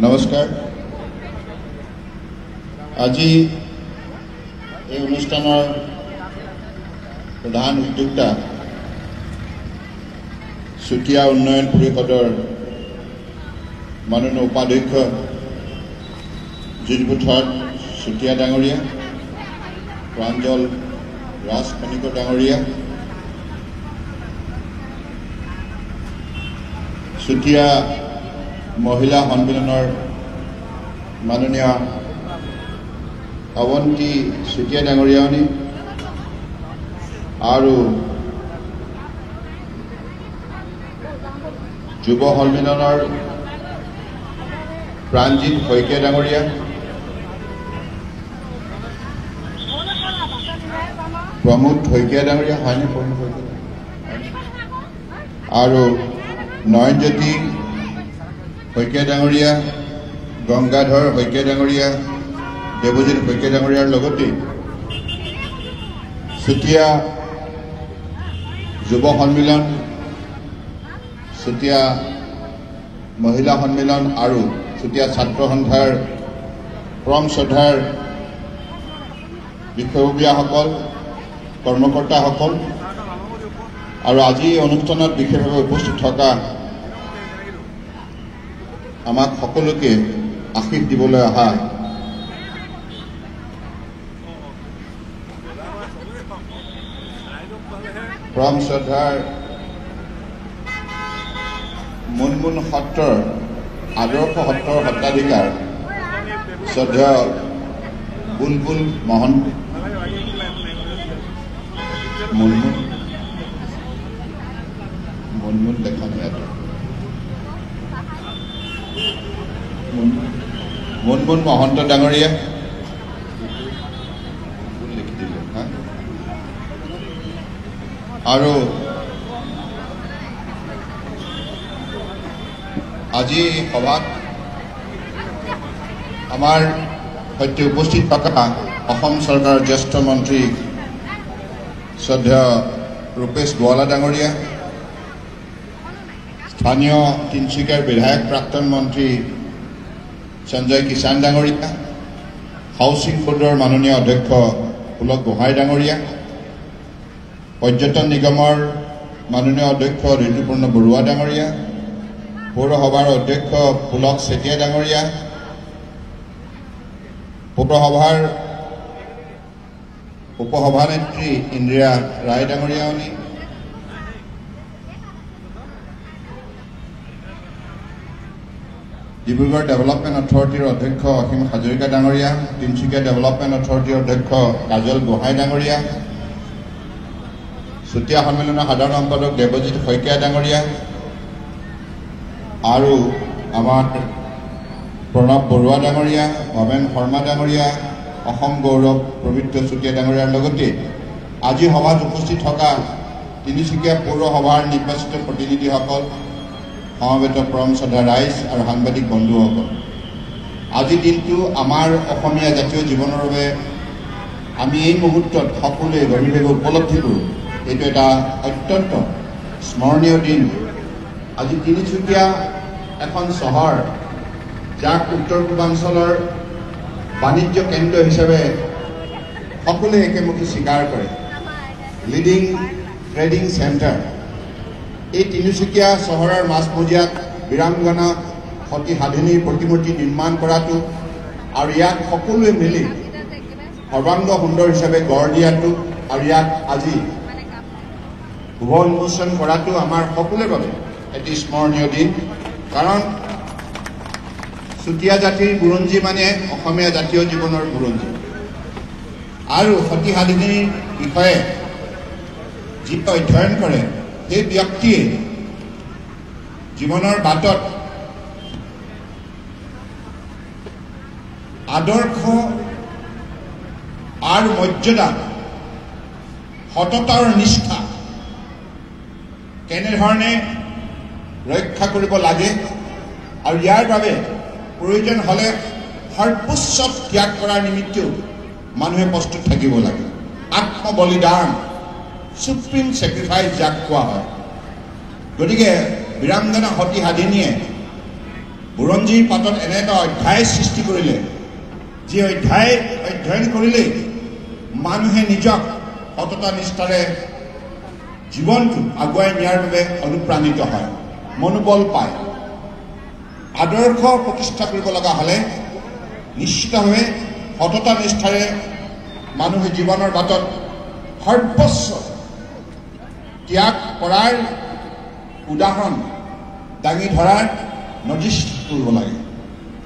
নমস্কাৰ। আজি এই অনুষ্ঠানৰ প্ৰধান উদ্যোক্তা চুতীয়া উন্নয়ন পৰিষদৰ মাননীয় উপাধ্যক্ষ যুজপুথাৰ চুতীয়া ডাঙৰীয়া, প্ৰাঞ্জল ৰাজখনিক ডাঙৰীয়া, চুতীয়া মহিলা সন্মিলনৰ মাননীয় অৱন্তী চুতীয়া ডাঙৰীয়ানী আৰু যুৱ সন্মিলনৰ প্ৰাণজিৎ শইকীয়া ডাঙৰীয়া, প্ৰমোদ শইকীয়া ডাঙৰীয়া হয়নে আৰু নয়নজ্যোতি শইকীয়া ডাঙৰীয়া, গংগাধৰ শইকীয়া ডাঙৰীয়া, দেৱজিৎ শইকীয়া ডাঙৰীয়াৰ লগতে চুতীয়া যুৱ সন্মিলন, চুতীয়া মহিলা সন্মিলন আৰু চুতীয়া ছাত্ৰ সন্থাৰ পৰম শ্ৰদ্ধাৰ বিষয়ববীয়াসকল, কৰ্মকৰ্তাসকল আৰু আজি অনুষ্ঠানত বিশেষভাৱে উপস্থিত থকা আমাক সকলোকে আশীষ দিবলৈ অহা পৰম শ্ৰদ্ধাৰ মুনমুন সত্ৰৰ আদৰ্শ সত্ৰৰ সত্ৰাধিকাৰ শ্ৰদ্ধেয় বুলবুল মহন্ত, মুনমুন দেখা নাই, মুনমুন মহন্ত ডাঙৰীয়া, লিখি দিলে আৰু আজি সভাত আমাৰ সৈতে উপস্থিত থকা অসম চৰকাৰৰ জ্যেষ্ঠ মন্ত্ৰী শ্ৰদ্ধেয় ৰূপেশ গোৱালা ডাঙৰীয়া, স্থানীয় তিনিচুকীয়াৰ বিধায়ক প্ৰাক্তন মন্ত্ৰী সঞ্জয় কিষাণ ডাঙৰীয়া, হাউচিং বোৰ্ডৰ মাননীয় অধ্যক্ষ পুলক গোহাঁই ডাঙৰীয়া, পৰ্যটন নিগমৰ মাননীয় অধ্যক্ষ ঋতুপূৰ্ণ বৰুৱা ডাঙৰীয়া, পৌৰসভাৰ অধ্যক্ষ পুলক চেতিয়া ডাঙৰীয়া, পৌৰসভাৰ উপসভানেত্ৰী ইন্দিৰা ৰায় ডাঙৰীয়ানী, ডিব্ৰুগড় ডেভেলপমেণ্ট অথৰিটিৰ অধ্যক্ষ অসীম হাজৰিকা ডাঙৰীয়া, তিনিচুকীয়া ডেভেলপমেণ্ট অথৰিটিৰ অধ্যক্ষ কাজল গোহাঁই ডাঙৰীয়া, চুতীয়া সন্মিলনৰ সাধাৰণ সম্পাদক দেৱজিৎ শইকীয়া ডাঙৰীয়া আৰু আমাৰ প্ৰণৱ বৰুৱা ডাঙৰীয়া, ভৱেন শৰ্মা ডাঙৰীয়া, অসম গৌৰৱ পবিত্ৰ চুতীয়া ডাঙৰীয়াৰ লগতে আজি সভাত উপস্থিত থকা তিনিচুকীয়া পৌৰসভাৰ নিৰ্বাচিত প্ৰতিনিধিসকল, সমবেত পৰম শ্ৰদ্ধা ৰাইজ আৰু সাংবাদিক বন্ধুসকল, আজিৰ দিনটো আমাৰ অসমীয়া জাতীয় জীৱনৰ বাবে আমি এই মুহূৰ্তত সকলোৱে গভীৰভাৱে উপলব্ধি কৰোঁ। এইটো এটা অত্যন্ত স্মৰণীয় দিন। আজি তিনিচুকীয়া এখন চহৰ, যাক উত্তৰ পূৰ্বাঞ্চলৰ বাণিজ্য কেন্দ্ৰ হিচাপে সকলোৱে একেমুখে স্বীকাৰ কৰে, লিডিং ট্ৰেডিং চেণ্টাৰ। এই তিনিচুকীয়া চহৰৰ মাজমজিয়াত বীৰাংগনা সতী সাধিনীৰ প্ৰতিমূৰ্তি নিৰ্মাণ কৰাটো আৰু ইয়াক সকলোৱে মিলি সৰ্বাংগ সুন্দৰ হিচাপে গঢ় দিয়াটো আৰু ইয়াক আজি শুভ উন্মোচন কৰাটো আমাৰ সকলোৰে বাবে এটি স্মৰণীয় দিন। কাৰণ চুতীয়া জাতিৰ বুৰঞ্জী মানে অসমীয়া জাতীয় জীৱনৰ বুৰঞ্জী আৰু সতী সাধিনীৰ বিষয়ে যি অধ্যয়ন কৰে সেই ব্যক্তিয়ে জীৱনৰ বাটত আদৰ্শ আৰু মৰ্যাদা, সততা আৰু নিষ্ঠা কেনেধৰণে ৰক্ষা কৰিব লাগে আৰু ইয়াৰ বাবে প্ৰয়োজন হ'লে সৰ্বোচ্চ ত্যাগ কৰাৰ নিমিত্তেও মানুহে প্ৰস্তুত থাকিব লাগে। আত্মবলিদান, সুপ্ৰিম ছেক্ৰিফাইচ যাক কোৱা হয়। গতিকে বীৰাংগনা সতী সাধিনীয়ে বুৰঞ্জীৰ পাতত এনে এটা অধ্যায় সৃষ্টি কৰিলে, যি অধ্যয়ন কৰিলে মানুহে নিজক সততা নিষ্ঠাৰে জীৱনটো আগুৱাই নিয়াৰ বাবে অনুপ্ৰাণিত হয়, মনোবল পায়। আদৰ্শ প্ৰতিষ্ঠা কৰিব লগা হ'লে নিশ্চিতভাৱে সততা নিষ্ঠাৰে মানুহে জীৱনৰ বাটত সৰ্বোচ্চ ত্যাগ কৰাৰ উদাহৰণ দাঙি ধৰাৰ নজিৰ কৰিব লাগে।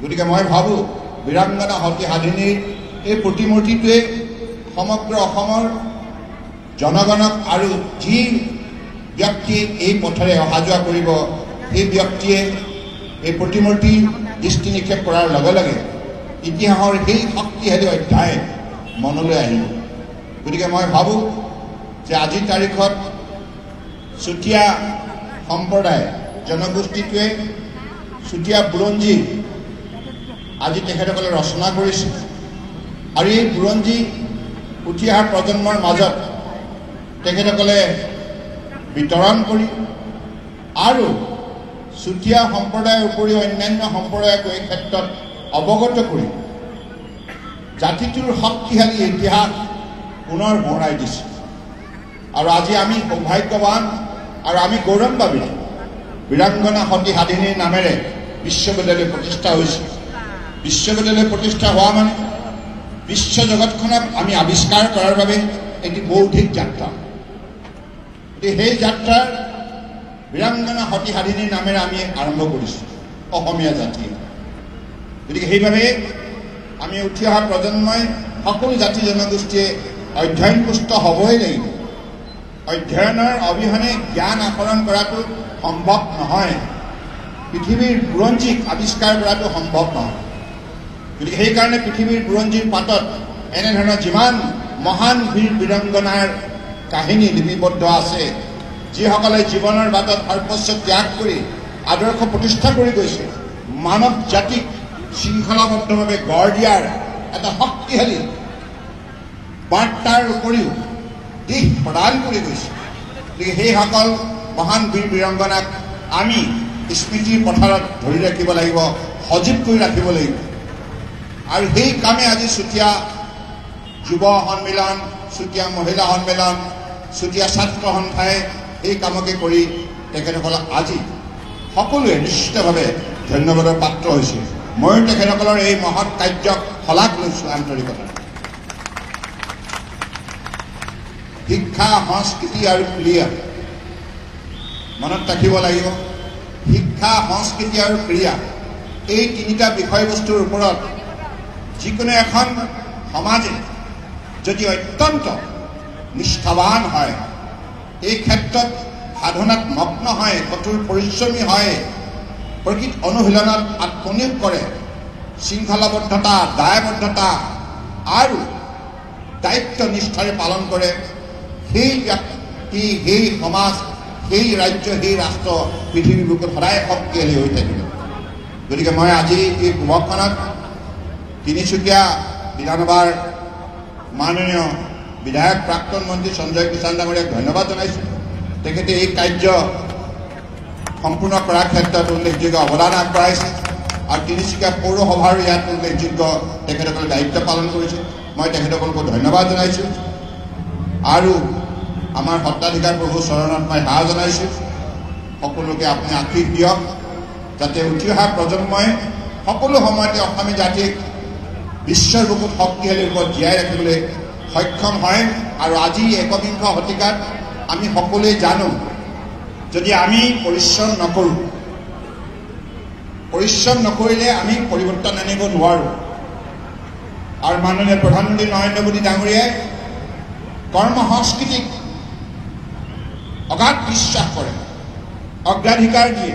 গতিকে মই ভাবোঁ বীৰাংগনা সতী সাধিনীৰ এই প্ৰতিমূৰ্তিটোৱে সমগ্ৰ অসমৰ জনগণক আৰু যি ব্যক্তি এই পথেৰে অহা যোৱা কৰিব, সেই ব্যক্তিয়ে এই প্ৰতিমূৰ্তি দৃষ্টি নিক্ষেপ কৰাৰ লগে লগে ইতিহাসৰ সেই শক্তিশালী অধ্যায় মনলৈ আহিব। গতিকে মই ভাবোঁ যে আজিৰ তাৰিখত চুতীয়া সম্প্ৰদায় জনগোষ্ঠীটোৱে চুতীয়া বুৰঞ্জী আজি তেখেতসকলে ৰচনা কৰিছে, আৰু এই বুৰঞ্জী উঠি অহা প্ৰজন্মৰ মাজত তেখেতসকলে বিতৰণ কৰি আৰু চুতীয়া সম্প্ৰদায়ৰ উপৰিও অন্যান্য সম্প্ৰদায়ক এই ক্ষেত্ৰত অৱগত কৰি জাতিটোৰ শক্তিশালী ইতিহাস পুনৰ সোঁৱৰাই দিছে। আৰু আজি আমি সৌভাগ্যৱান আৰু আমি গৌৰৱান্বিত, বীৰাংগনা সতী সাধিনীৰ নামেৰে বিশ্ববিদ্যালয় প্ৰতিষ্ঠা হৈছে। বিশ্ববিদ্যালয় প্ৰতিষ্ঠা হোৱা মানে বিশ্ব জগতখনক আমি আৱিষ্কাৰ কৰাৰ বাবে এটি বৌদ্ধিক যাত্ৰা। সেই যাত্ৰাৰ বীৰাংগনা সতী সাধিনীৰ নামেৰে আমি আৰম্ভ কৰিছোঁ অসমীয়া জাতিয়ে। গতিকে সেইবাবে আমি উঠি অহা প্ৰজন্মই সকলো জাতি জনগোষ্ঠীয়ে অধ্যয়নপুষ্ট হ'বই লাগিব। অধ্যয়নৰ অবিহনে জ্ঞান আহৰণ কৰাটো সম্ভৱ নহয়, পৃথিৱীৰ বুৰঞ্জীক আৱিষ্কাৰ কৰাটো সম্ভৱ নহয়। গতিকে সেইকাৰণে পৃথিৱীৰ বুৰঞ্জীৰ পাতত এনেধৰণৰ যিমান মহান বীৰ বীৰাংগনাৰ কাহিনী লিপিবদ্ধ আছে, যিসকলে জীৱনৰ বাটত সৰ্বোচ্চ ত্যাগ কৰি আদৰ্শ প্ৰতিষ্ঠা কৰি গৈছে, মানৱ জাতিক শৃংখলাবদ্ধভাৱে গঢ় দিয়াৰ এটা শক্তিশালী বাৰ্তাৰ উপৰিও দিশ প্ৰদান কৰি গৈছে। গতিকে সেইসকল মহান বীৰ বীৰাংগনাক আমি স্মৃতিৰ পথাৰত ধৰি ৰাখিব লাগিব, সজীৱ কৰি ৰাখিব লাগিব। আৰু সেই কামে আজি চুতীয়া যুৱ সন্মিলন, চুতীয়া মহিলা সন্মিলন, চুতীয়া ছাত্ৰ সন্থাই এই কামকে কৰি তেখেতসকলক আজি সকলোৱে নিশ্চিতভাৱে ধন্যবাদৰ পাত্ৰ হৈছে। ময়ো তেখেতসকলৰ এই মহৎ কাৰ্যক শলাগ লৈছোঁ আন্তৰিকতাৰে। শিক্ষা, সংস্কৃতি আৰু ক্ৰীড়া মনত ৰাখিব লাগিব। শিক্ষা, সংস্কৃতি আৰু ক্ৰীড়া এই তিনিটা বিষয়বস্তুৰ ওপৰত যিকোনো এখন সমাজে যদি অত্যন্ত নিষ্ঠাৱান হয়, এই ক্ষেত্ৰত সাধনাত মগ্ন হয়, কঠোৰ পৰিশ্ৰমী হয়, প্ৰকৃত অনুশীলনত আত্মনিয়োগ কৰে, শৃংখলাবদ্ধতা, দায়বদ্ধতা আৰু দায়িত্ব নিষ্ঠাৰে পালন কৰে, সেই ব্যক্তি, সেই সমাজ, সেই ৰাজ্য, সেই ৰাষ্ট্ৰ পৃথিৱীৰ বুকুত সদায় শক্তিশালী হৈ থাকিব। গতিকে মই আজি এই সভাখনত তিনিচুকীয়া বিধানসভাৰ মাননীয় বিধায়ক প্ৰাক্তন মন্ত্ৰী সঞ্জয় কিষাণ ডাঙৰীয়াক ধন্যবাদ জনাইছোঁ। তেখেতে এই কাৰ্য সম্পূৰ্ণ কৰাৰ ক্ষেত্ৰত উল্লেখযোগ্য অৱদান আগবঢ়াইছে, আৰু তিনিচুকীয়া পৌৰসভাৰো ইয়াত উল্লেখযোগ্য তেখেতসকলে দায়িত্ব পালন কৰিছে। মই তেখেতসকলকো ধন্যবাদ জনাইছোঁ, আৰু আমাৰ সত্ৰাধিকাৰ প্ৰভু চৰণত মই সেৱা জনাইছোঁ। সকলোকে আপুনি আশীষ দিয়ক, যাতে উঠি অহা প্ৰজন্মই সকলো সময়তে অসমীয়া জাতিক বিশ্বৰ বুকুত শক্তিশালী ৰূপত জীয়াই ৰাখিবলৈ সক্ষম হয়। আৰু আজি একবিংশ শতিকাত আমি সকলোৱে জানো, যদি আমি পৰিশ্ৰম নকৰিলে আমি পৰিৱৰ্তন আনিব নোৱাৰোঁ। আৰু মাননীয় প্ৰধানমন্ত্ৰী নৰেন্দ্ৰ মোদী ডাঙৰীয়াই কৰ্ম সংস্কৃতিক অগাধ বিশ্বাস কৰে, অগ্ৰাধিকাৰ দিয়ে,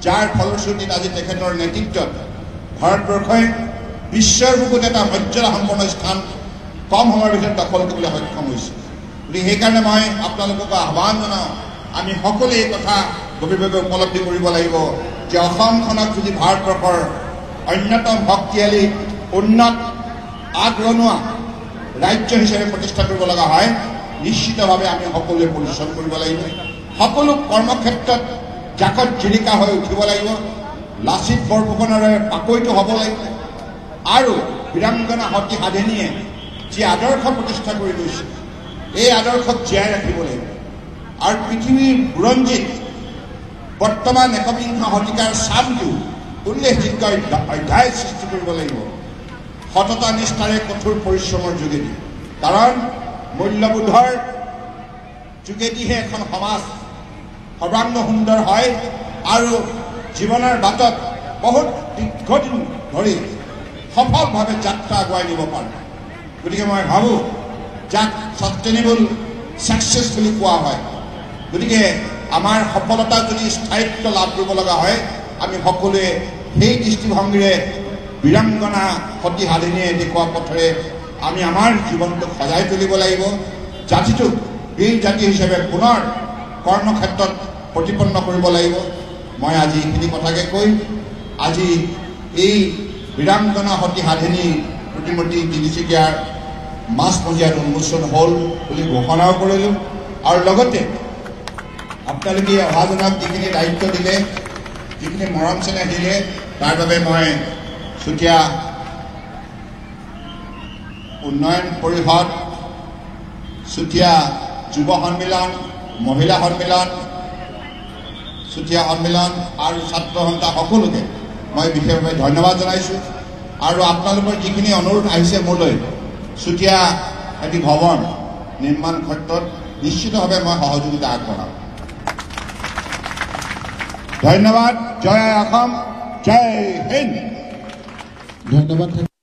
যাৰ ফলশ্ৰুতিত আজি তেখেতৰ নেতৃত্বত ভাৰতবৰ্ষই বিশ্বৰ বুকুত এটা মৰ্যাদা সম্পন্ন স্থান কম সময়ৰ ভিতৰত দখল কৰিবলৈ সক্ষম হৈছে। গতিকে সেইকাৰণে মই আপোনালোকক আহ্বান জনাওঁ, আমি সকলোৱে এই কথা গভীৰভাৱে উপলব্ধি কৰিব লাগিব যে অসমখনক যদি ভাৰতবৰ্ষৰ অন্যতম শক্তিশালী, উন্নত, আগৰণুৱা ৰাজ্য হিচাপে প্ৰতিষ্ঠা কৰিব লগা হয়, নিশ্চিতভাৱে আমি সকলোৱে পৰিশ্ৰম কৰিব লাগিব, সকলো কৰ্মক্ষেত্ৰত জাকত জিলিকা হৈ উঠিব লাগিব, লাচিত বৰফুকনৰে পাকৈত হ'ব লাগিব আৰু বীৰাংগনা সতী সাধনীয়ে যি আদৰ্শ প্ৰতিষ্ঠা কৰি গৈছে এই আদৰ্শক জীয়াই ৰাখিব লাগিব আৰু পৃথিৱীৰ বুৰঞ্জীত বৰ্তমান একবিংশ শতিকাৰ চামটো উল্লেখযোগ্য অধ্যায় সৃষ্টি কৰিব লাগিব সততা নিষ্ঠাৰে কঠোৰ পৰিশ্ৰমৰ যোগেদি কাৰণ মূল্যবোধৰ যোগেদিহে এখন সমাজ সৰ্বাংগ সুন্দৰ হয় আৰু জীৱনৰ বাটত বহুত দীৰ্ঘদিন ধৰি সফলভাৱে যাত্ৰা আগুৱাই নিব পাৰে গতিকে মই ভাবোঁ যাক ছাষ্টেইনেবল ছাকচেছ বুলি কোৱা হয় গতিকে আমাৰ সফলতা যদি স্থায়িত্ব লাভ কৰিব লগা হয় আমি সকলোৱে সেই দৃষ্টিভংগীৰে বীৰাংগনা সতী সাধনীয়ে দেখুওৱা পথেৰে আমি আমাৰ জীৱনটোক সজাই তুলিব লাগিব জাতিটোক বীৰ জাতি হিচাপে পুনৰ কৰ্মক্ষেত্ৰত প্ৰতিপন্ন কৰিব লাগিব মই আজি এইখিনি কথাকে কৈ আজি এই বীৰাংগনা সতী সাধনী প্ৰতিমূৰ্তি তিনিচুকীয়াৰ মাছমজিয়াত উন্মোচন হ'ল বুলি ঘোষণাও কৰিলোঁ আৰু লগতে আপোনালোকে অহাজনক যিখিনি দায়িত্ব দিলে যিখিনি মৰম চেনেহ দিলে তাৰ বাবে মই চুতীয়া উন্নয়ন পৰিষদ চুতীয়া যুৱ সন্মিলন মহিলা সন্মিলন চুতীয়া সন্মিলন আৰু ছাত্ৰ সন্থা সকলোকে মই বিশেষভাৱে ধন্যবাদ জনাইছোঁ আৰু আপোনালোকৰ যিখিনি অনুৰোধ আহিছে মোলৈ চুতীয়া এটি ভৱন নিৰ্মাণ ক্ষেত্ৰত নিশ্চিতভাৱে মই সহযোগিতা আগবঢ়াম ধন্যবাদ জয় অসম জয় হিন্দ ধন্যবাদ।